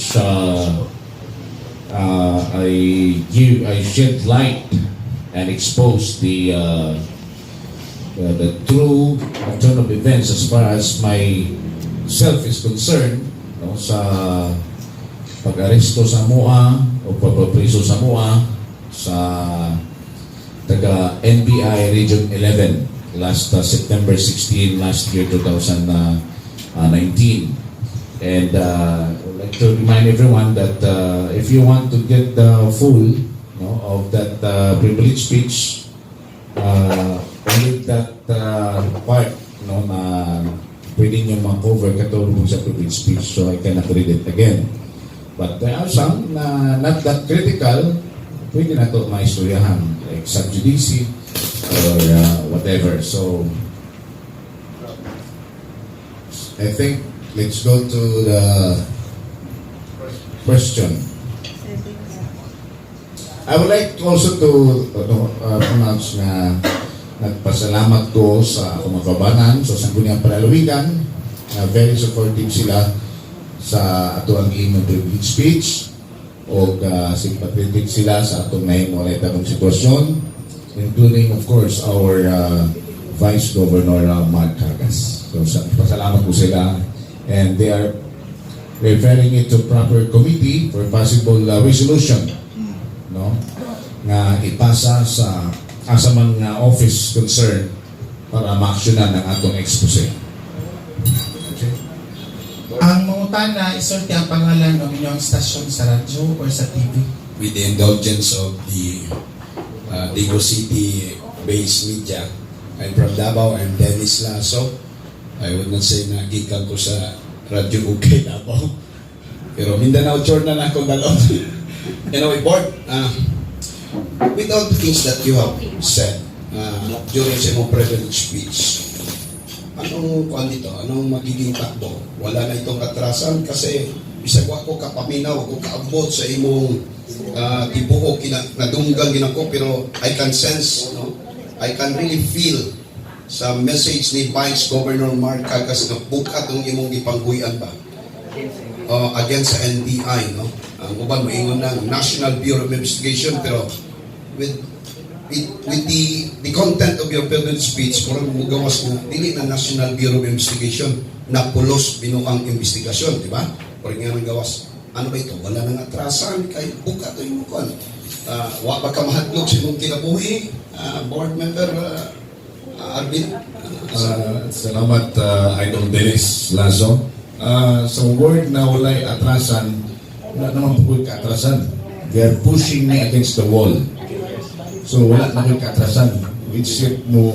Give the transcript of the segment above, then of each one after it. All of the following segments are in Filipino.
which I shed light and expose the true turn of events as far as myself is concerned, no, sa pag-aresto sa MOA o pagpapriso sa MOA sa taga NBI Region 11 last September 16 last year 2019. And I would like to remind everyone that if you want to get the full, no, of that privilege speech, only that part, no, na pwede nyo ma-cover katulong sa privilege speech, so I cannot read it again. But there are some na not that critical, pwede na ito maistoryahan, like sub judice or whatever. So I think let's go to the question. I would like also to pronounce na nagpasalamat ko sa akong mga kabanan, so sa Sangguniang Panalawigan, very supportive sila sa ato ang imong privilege speech o sympathetic sila sa atong nahimulay tamang sitwasyon, including of course our Vice Governor Mark Cagas. So pasalamat ko sila, and they are referring it to proper committee for possible resolution, no, nga ipasa sa asa man nga office concern para ma-actionan ang atong expose. Okay. Ang mangutana, isulti ang pangalan ng inyong stasyon sa radyo or sa TV? With the indulgence of the Dago City-based media, I'm from Davao, I'm Dennis Lasso. I would not say na gikan ko sa Radyo UK Davao. Pero Mindanao Journal ako dalon. Anyway, board, with all the things that you have said during sa imong privilege speech, anong kuan dito? Anong magiging takbo? Wala na itong atrasan kasi bisag wa ko kapaminaw ko kaabot sa imong tibuok nadunggan ginako, pero I can sense, no? I can really feel sa message ni Vice Governor Mark Cagas na bukat ang imong gipangguyan ba against sa NBI, no? Ang uban moingon ng National Bureau of Investigation, pero with the content of your privilege speech, murag mugawas na dili na National Bureau of Investigation na pulos binuang investigasyon, di ba? Pero nga nang gawas, ano ba ito? Wala nang atrasan, kay buka to yung mukuan. Wa ba ka mahadlok sa imong kinabuhi, board member Arvin? Salamat, Idol Dennis Lazo. Sa word na walay atrasan, wala naman po ka-atrasan. They are pushing me against the wall. So wala na ko'y katrasan. Which it mo,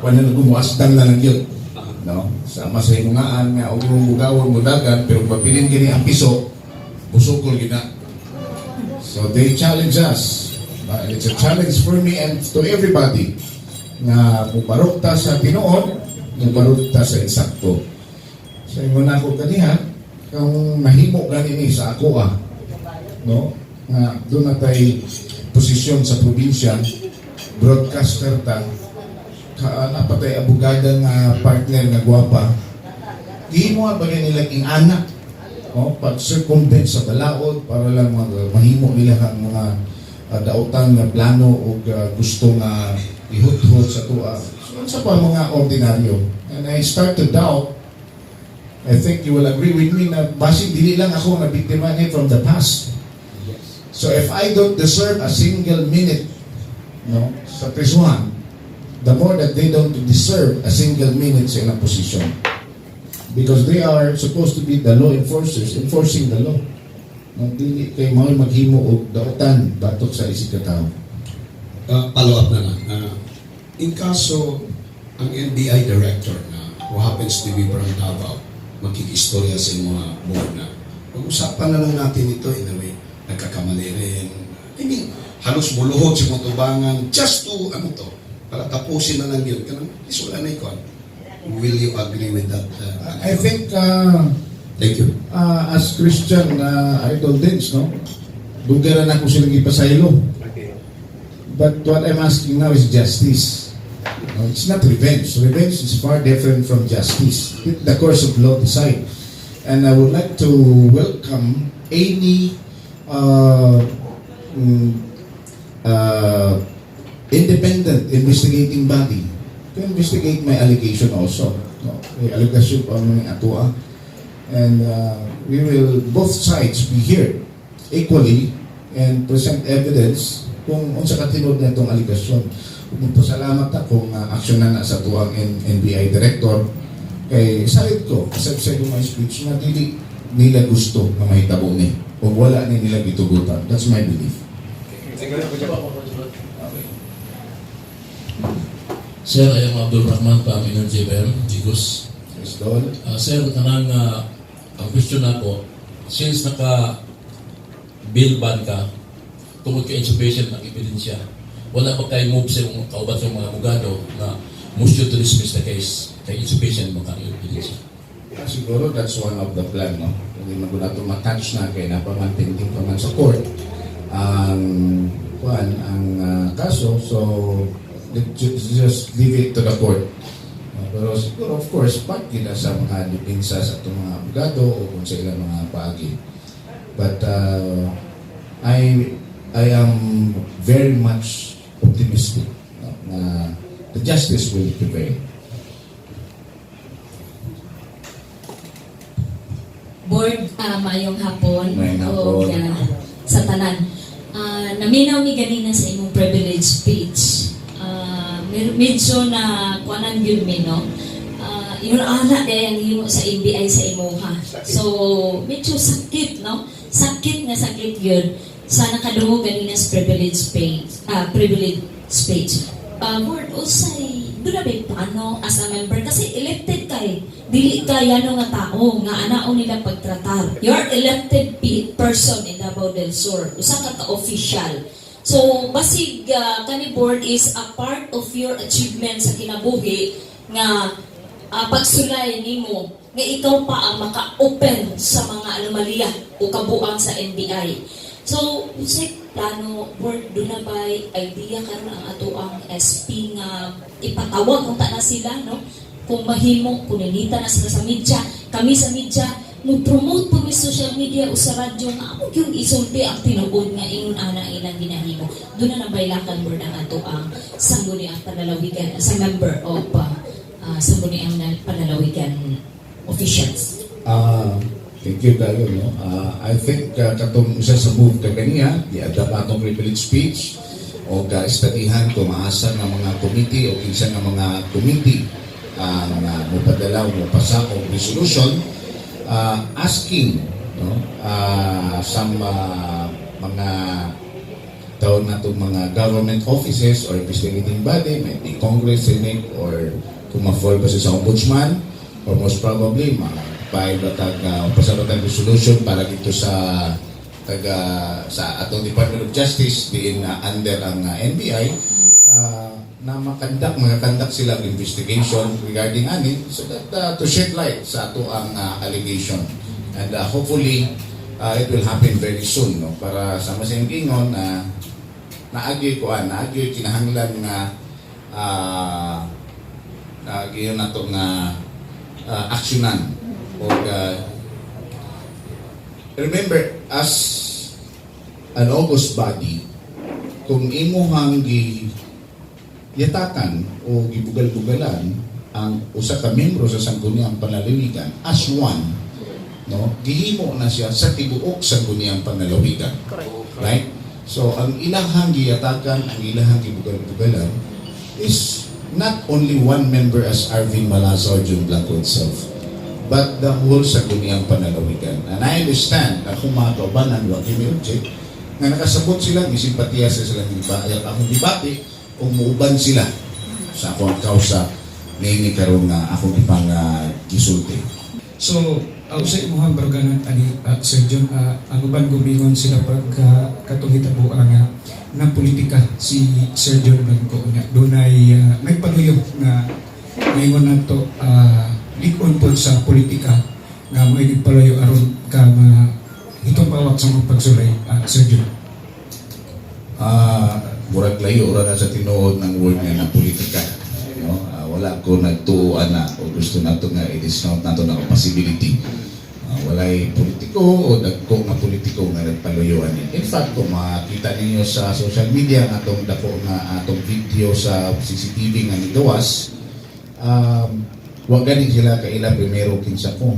wala na gumuasdan na lang yun. No? Sama sa himungaan nga, huwag mong bugawon mo dagan, pero mapilin gini ang piso, busukol gina. So they challenge us. It's a challenge for me and to everybody na muparokta sa tinuod, muparokta sa insakto. So yung na ako kaniha, kung mahimo ganini sa ako no? Nga doon na tayo posisyon sa probinsya, broadcaster ta, napatay abogada nga partner nga gwapa, di mo ba nila king anak, no? Pag-circumvent sa balaod para lang mahimo nila ang mga dautan nga plano o gusto nga ihut-hut sa tuwa. So, sa pa mga ordinaryo. And I start to doubt, I think you will agree with me na basig dili lang ako na biktima ni from the past. So if I don't deserve a single minute, no, sa prisuhan, the more that they don't deserve a single minute sa ilang position. Because they are supposed to be the law enforcers, enforcing the law. No, dili kay mao maghimo og dautan batok sa isig ka tao. Follow up na lang. In kaso, ang NBI director na who happens to be from Davao, makikistorya sa mga board na pag-usapan na lang natin ito in a way. Nagkakamali rin. I mean, halos buluhod si Motubangan just to, para tapusin na lang yun. Kanang, wala na ikon. Will you agree with that? I think, thank you. As Christian, Idol Dins, no? Dugaran ako silang ipasaylo. But what I'm asking now is justice. No, it's not revenge. Revenge is far different from justice. The course of law decide. And I would like to welcome any mm, uh, independent investigating body to investigate my allegation also. No, may allegation pa mga atua. And we will, both sides be here equally and present evidence kung unsa katinod na itong allegation. Salamat akong aksyonan na sa tuwang NBI Director kay salit ko, sa my speech na dili nila gusto na mahitabo ni o wala ni nila gitugutan. That's my belief. Okay. Sir, I am Abdul Rahman from Energy FM, Jigos. Yes, Don. Sir, kanang ang question ako, since naka-bill ban ka, tungkol ka insufficient ng ebidensya, wala pa kayo move sa mga kaubat sa mga abogado na motion to dismiss the case kay insufficient mga ebidensya. Siguro that's one of the plan, no? Hindi man na ito matouch na kaya napamantinting pa man sa court ang kaso. So, let's just leave it to the court. Pero siguro, of course, pag gila sa mga dipinsa sa itong mga abogado o kung sa ilang mga paagi. But I am very much optimistic, no, na the justice will prevail. Board, maayong hapon. Maayong hapon. O, sa tanan. Naminaw ni ganina sa imong privilege speech. Medyo na kuanan yun mi, no? Yung ana kaya ang himo sa NBI sa imuha. So, medyo sakit, no? Sakit yun sa nakadungo ganina sa privilege speech. Board, usay, doon na ba yung paano as a member? Kasi elected kay, dili ka yan nga tao, nga anao nila pagtratar. You're elected person in Davao del Sur. Usa ka ka-official. So, basig kani board is a part of your achievement sa kinabuhi nga pagsulay nimo nga ikaw pa ang maka-open sa mga anomalya o kabuang sa NBI. So, usay plano board do na bay idea karon ang ato ang SP nga ipatawag kung ta na sila, no? Kung mahimo kunilita na sila sa media, kami sa media mo promote po sa social media o sa radyo nga ako yung isulti ang tinuod nga ingon ana ilang ginahimo. Doon na nabaylakan board ang ato ang sangguniang panalawigan sa member of sangguniang panalawigan officials. Thank you, Dayo. No? I think katong isa sa move ka kaniya, i-adapt atong privilege speech o ka-estadihan kung maasa ng mga committee o kinsa ng mga committee ang mupadala o mupasa o resolution asking, no, some mga taon na itong mga government offices or investigating body, may be Congress, Senate, or kung ma-fall ba sa Ombudsman, or most probably, pasabatang resolution para dito sa atong Department of Justice diin under ang NBI na makakandak sila ang investigation regarding ani so that to shed light sa ato ang allegation and hopefully it will happen very soon, no, para sa masayang gingon na naagyoy kinahanglan nga naagyoy na ito nga aksyonan o remember as an august body kung imuhang yatakan o gibugal-bugalan ang usa ka membro sa sangguniang panlalawigan as one, no, gihimo na siya sa tibuok sangguniang panlalawigan, right? So ang ilahang giyatakan, ang ilahang gibugal-bugalan is not only one member as Arvin Malazar Jun Blanco itself, but the whole sangguniang panlalawigan. And I understand na kung mga kaubanan wa kimiudjik nga nakasabot sila, misimpatiya sa silang akong debate kung muuban sila sa akong kausa ngayon karong akong ipang gisulti. So, sa imuhang barganan ani Sir John, ang uban gumingon sila pag katulita po ng politika si Sir John Blanco niya. Doon ay nagpaluyo na ngayon na ito likon po sa politika nga may nagpaluyo aron ka itong pawak sa mga pagsulay, Sir John. Murag layo ora na sa tinuod ng word nga na politika, no? Wala ko nagtuuan na o gusto nato nga i-discount nato na possibility walay politiko o dagko nga politiko politiko nga nagpaluyuan niya. In fact, kung makita ninyo sa social media nga atong dako nga atong video sa CCTV nga nigawas, wag gani sila kaila primero kinsa ko.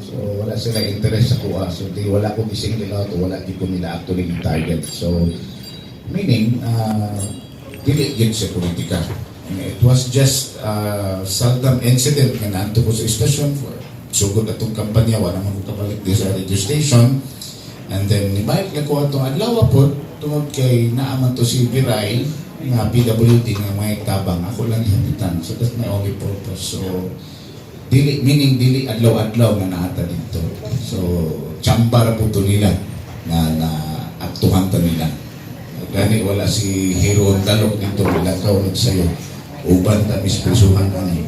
So wala sila interest sa kuha. So di wala ko gisingil out, wala di ko nila actually target. So meaning dili gid sa politika. It was just seldom incident nga naanto ko sa station for sugod atong kampanya, wala naman ko kapalit di sa radio station. And then nibalik na ko atong adlaw po tungod kay naaman to si Viray nga PWD nga may tabang ako lang ihabitan. So that's my only purpose. So meaning dili adlaw-adlaw nga naata dito. So chambar po to nila na aktuhan to nila. Gani wala si Hero Talok dito bilakaw nagsayo. Uban ta misprisuhan ani.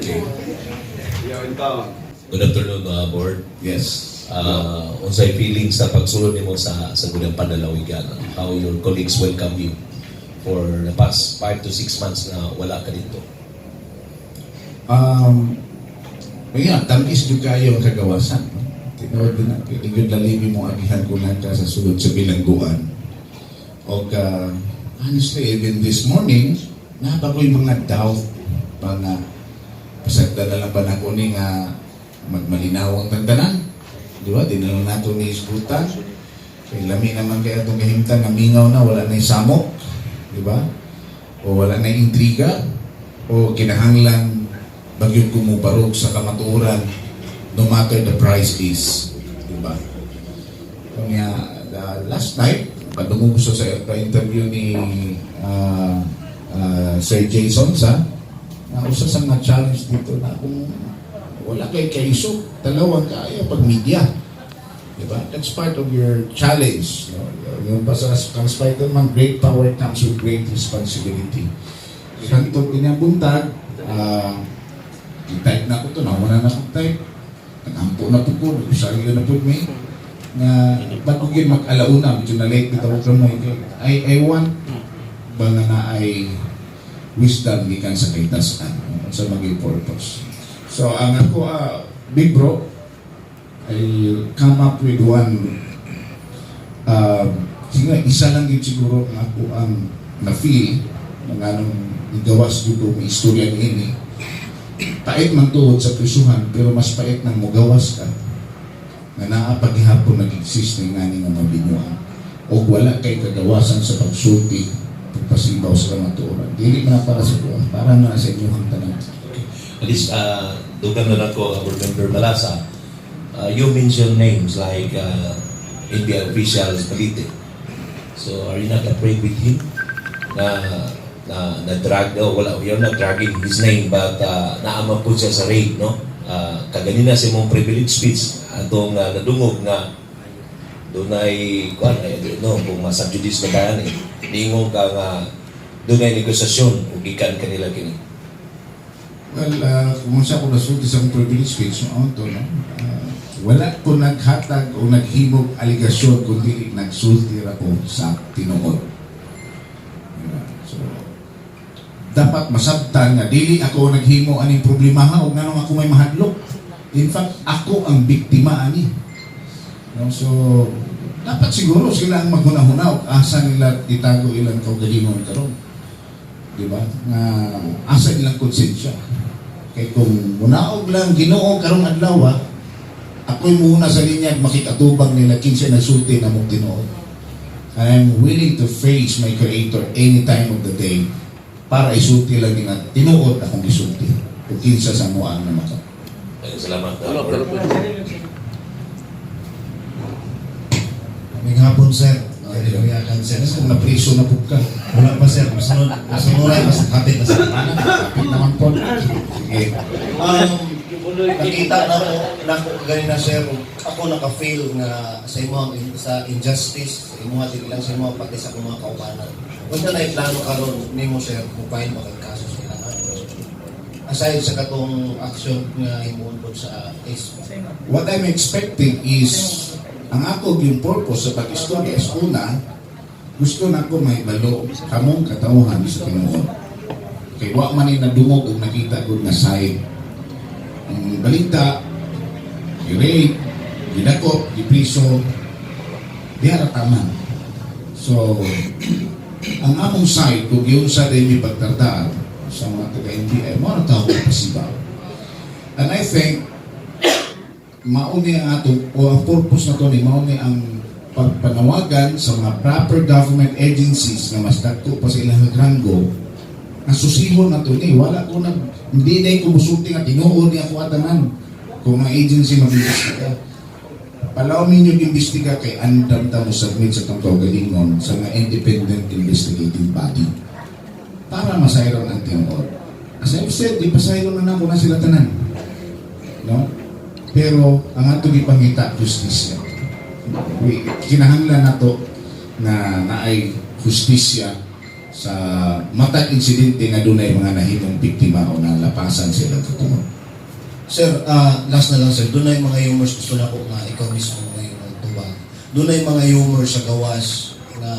Okay. Good afternoon, board. Yes. Unsay feelings sa pagsulod nimo sa gudang panalawigan? How your colleagues welcome you for the past 5 to 6 months na wala ka dito? Yeah, tamis jud kayo ang kagawasan. Tinawag din na, ligod lalibi mo agihan ko na ka sa sulod sa bilangguan. O honestly, even this morning, nabagoy mga doubt pa nga pasagda na lang ba na ko ni nga magmalinaw ang tagdanan. Di ba? Di na lang nato ni isgutan. Kaya lami naman kaya itong kahimtan na mingaw na, wala na samok. Di ba? O wala na intriga. O kinahanglan bagyong kumubarog sa kamaturan no matter the price is. Di ba? Kaya last night, padungog sa interview ni Sir Jason sa usa sa mga challenge dito na kung wala kay kaiso, talawag kaya pag media. Diba? That's part of your challenge. No? Yung pa sa Spider-Man, great power comes with great responsibility. Kanto pinabuntag, type na ko to, nawala na akong type. Nag-ampo na po ko, nag-usaryo na po may na bago yun mag-alauna, medyo na late nito ko mo. I want ba na ay wisdom gikan sa kaitasan sa maging purpose. So ang ako, big bro, I come up with one isa lang yun siguro ang ako ang na-feel ng anong igawas dito may istorya ni ini. Pait man tuhod sa prisuhan pero mas pait nang mugawas ka na naapaghihapon nag-exist ng ngani nga mabinuan o wala kay kagawasan sa pagsulti pagpasibaw sa kamatuoran. Dili man para sa buwan, para na sa inyong tanan. At least, dugang na lang ko, Board Member Malasa, you mentioned names like NBI officials, Balite. So, are you not afraid with him na drag, wala, you're not dragging his name, but naamang po siya sa raid, no? Kaganina sa mong privilege speech, atong nadungog na doon ay, kung masabjudis na bayan eh, lingong ka nga doon ay negosasyon, ugikan kanila kini. Well, kung sa ako nasulti sa privilege speech, wala ko naghatag o naghimog aligasyon kundi nagsulti ako sa tinuod. So, dapat masabtan nga dili ako naghimo aning problema ha ug nganong ako may mahadlok. In fact, ako ang biktima ani. No, so dapat siguro sila ang maghuna-huna asa nila itago ilang kaugalingon karon. Di ba? Nga asa ilang konsensya. Kay kung munaog lang Ginoo karong adlaw, ako'y muna sa linya makikatubang nila kinsa nagsulti na mong tinuod. I'm willing to face my Creator any time of the day para isulti lang nila tinuod akong isulti. Kung kinsa sa muang na maka. Salamat. May hapon, sir. Kaya sir. Kung napriso na po ka. Wala pa, sir. Masunod ay mas kapit na sir. Kapit naman po. Sige. Nakita na ko ganina, sir. Ako naka-feel nga sa imo sa injustice, sa imo at lang sa imo pati sa mga kaubanan. Kung na plano karon nimo, sir, kung paano makagkaso sa ilang aside sa katong action nga himuon po sa case. What I'm expecting is ang ako yung purpose sa pag-istorya is una, gusto na ko may balo kamong katawhan sa tinuod. Kay wa man na dumog og nakita gud nga side. Ang balita, i-rape, ginakop, gipriso, diara tama. So, ang among side, kung yun sa din may pagtardaan sa mga taga-NBI, mga tao pasibaw. And I think, mauni ang atong, o ang purpose na to ni, mauni ang pagpanawagan sa mga proper government agencies na mas dagko pa sa ilang ranggo, ang susihon na to ni, wala ko na, hindi na yung kumusulti nga, tinuod niya ako atanan. Kung ang agency mag-imbestiga, palawin yung imbestiga kay andam ta mo submit sa itong kaugalingon sa mga independent investigating body para masayron ang tinuod. As I've said, ipasayron na ako na sila tanan. No? Pero ang atong ipangita, justisya. Kinahanglan na to na naay justisya sa matag insidente nga dunay mga nahimong biktima o nalapasan sila tutungod. Sir, last na lang sir, doon na yung mga humors gusto na ko nga ikaw mismo ngayon ang tuba. Doon na yung mga humor sa gawas na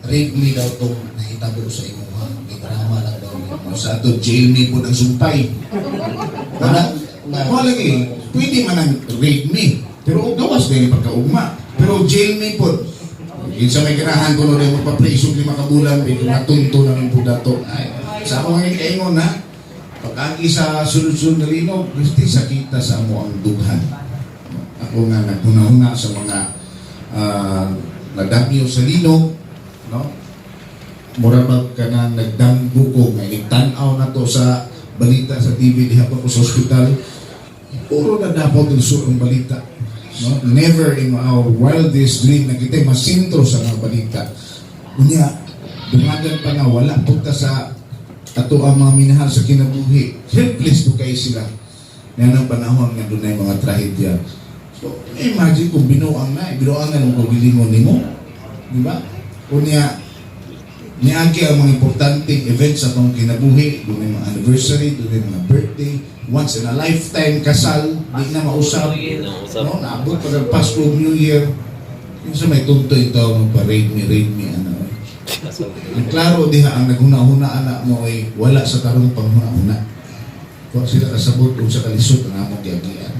rape me daw itong nahitabo sa imo ha. Idrama lang daw yun. Sa ato, jail me po ng sumpay. Wala lagi, pwede man ang rape me. Pero gawas din yung pagkaugma. Pero jail me po. Sa may ganahan ko na rin magpapreso 5 kabulan, may natunto na ng pudato. Sa ako ngayon kaingon ha, pag-agi sa sunod-sunod na linog, gusti sakita sa amo ang dughan. Ako nga naghuna-huna sa mga nadamyo sa linog, no? Murabag ka na nagdangbuko, may tanaw na to sa balita sa TV diha pa ko sa ospital. Puro na dapat ang balita. No? Never in our wildest dream na kita masintro sa mga balita. Unya, dumagan pa na wala punta sa ato ang mga minahal sa kinabuhi. Helpless to kayo sila. Yan ang panahon nga doon ay mga trahedya. So, imagine kung binuang na ng kagilingon ni mo. Di ba? Unya, niagi ang mga importanteng events sa itong kinabuhi. Doon ay mga anniversary, doon ay mga birthday. Once in a lifetime kasal, di na mausap. No? Naabot pa ng Pasko, New Year. Yung sa may tunto ito, magpa-raid me, ano. Ang klaro diha, ang naghuna-huna anak mo ay wala sa tarong panghuna-huna. Kung sila kasabot kung sa kalisod ang among giagian.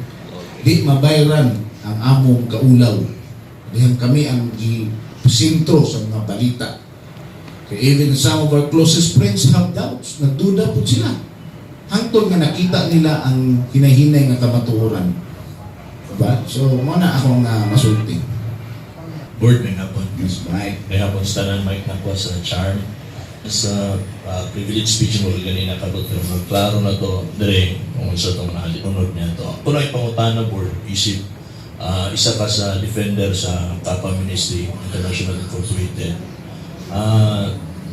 Di mabayran ang among kaulaw. Dihan kami ang sintro sa mga balita. Kaya even some of our closest friends have doubts. Nagduda po sila. Hangtod nga nakita nila ang hinahinay nga kamatuoran. Diba? So, muna akong masulti. Board may hapon. Yes, right. May hapon sa tanan Mike Nakwa sa Charm. Sa privilege speech mo ganina kabot pero mo klaro na to dire kung sa tong naliunod niya to. Ako na ipangutana board isip isa ka sa defender sa Kappa Ministry International Incorporated.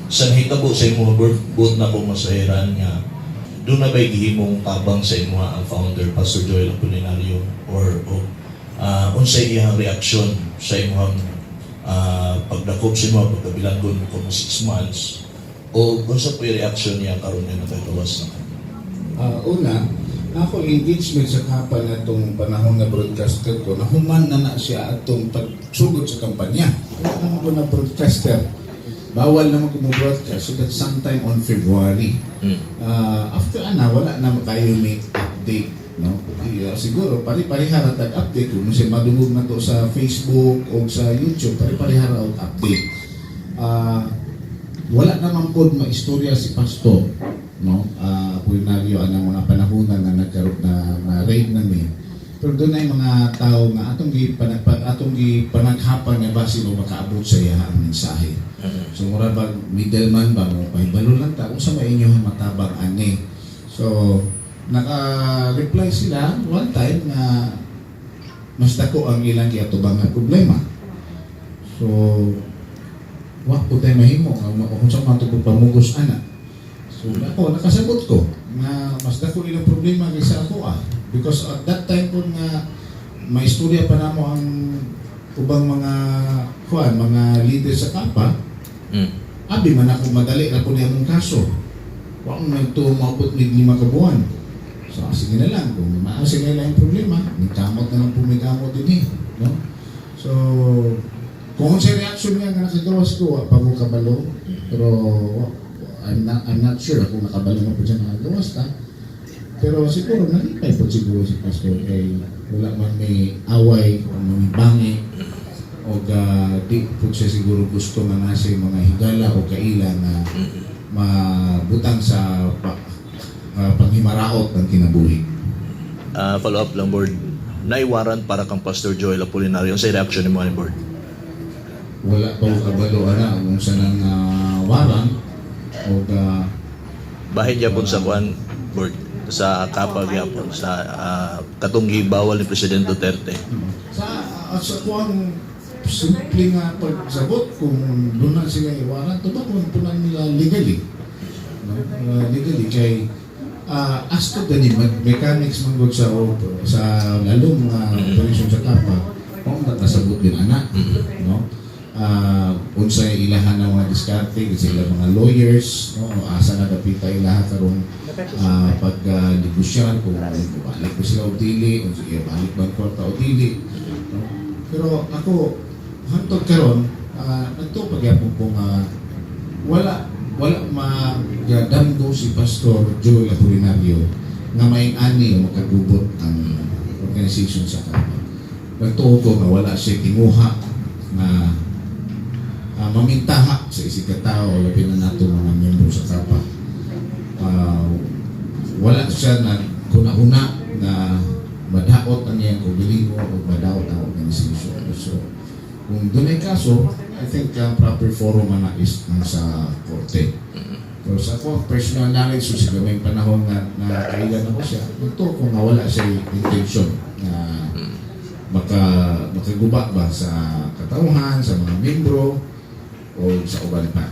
Sa hitabo sa imo board na ko masahiran nga doon na ba'y gihimong tabang sa imo ang founder Pastor Joel Apolinario or unsay iyang reaksyon sa imong pagdakop sa imo pagkabilanggon mo kung 6 months o unsa po yung reaksyon niya karon nga nagkagawas na? Una, ako engagement sa Kappa na itong panahon na broadcaster ko, nahuman na siya atong pagsugod sa kampanya. Wala naman ko na broadcaster. Bawal naman ko mo-broadcast. So that's sometime on February. After wala naman kayo may update. No? Siguro, pari-parihara tag-update. Kung siya madungog na to sa Facebook o sa YouTube, pari-parihara update. Wala naman po maistorya si Pastor. No? Apolinario, ang mga panahonan na nagkaroon na raid namin. Pero doon ay mga tao nga atong panaghapan nga ba sino makaabot sa iya ang mensahe. So mura ba middleman ba mo pahibalo lang ta usa may inyo matabang ani. So naka-reply sila one time na mas dako ang ilang giatubang nga problema. So wa po tayo mahimo kung sa man to pamugos ana. So ako nakasagot ko na mas dako ilang problema kaysa ako because at that time po nga may istorya pa namo ang ubang mga mga leader sa Kappa. Abi man ako madali na po niya mong kaso. Huwag mo ito maabot ni 5 kabuan. So sige na lang, kung maasig na lang yung problema, nagkamot na lang pumigamot din no? So kung sa reaction niya nga nakagawas ko, pa mo kabalo, pero I'm not sure kung nakabalo na po dyan nakagawas ka. Pero siguro nalipay po siguro si Pastor kay wala man may away o may bangi o di po siya siguro gusto man na siya mga higala o kaila na mabutang sa panghimaraot ng kinabuhi. Follow up lang, board. Naiwaran para kang Pastor Joel Apolinario sa reaction ni mga board. Wala pa ko kabalo ana kung sa nang waran o Bahin niya po sa kuan, board, sa kapag yapon sa katunggi bawal ni Presidente Duterte. sa kuang simple nga pagsabot kung doon na sila iwaran tuba kung punan nila legally, no? Legally kay as to the mechanics manggod sa lalong operasyon sa kapa kung nakasabot din anak, no? Unsay ilahan ng mga diskarte sila mga lawyers, no? Asa na dapita ilaha karong pag-negosyan kung balik ba sila o dili, kung sige balik ba ang kwarta o dili, no? Pero ako hantod karon nagtupag yapon kung wala magadamgo si Pastor Joel Apolinario nga may ani o makagubot ang organisasyon sa kapa. Nagtuo ko na wala siya kinuha na mamintaha sa isig katao labi na nato mga membro sa kapa. Wala siya na kuna-una na madaot ang iyang kubilingo o madaot ang organisasyon. So, kung doon ay kaso, I think proper forum na is sa korte. Pero sa ako, personal knowledge, so sa gamay panahon na kailan ako siya, ito kung wala siya intention na makaguba ba sa katauhan, sa mga membro, o sa uban pa.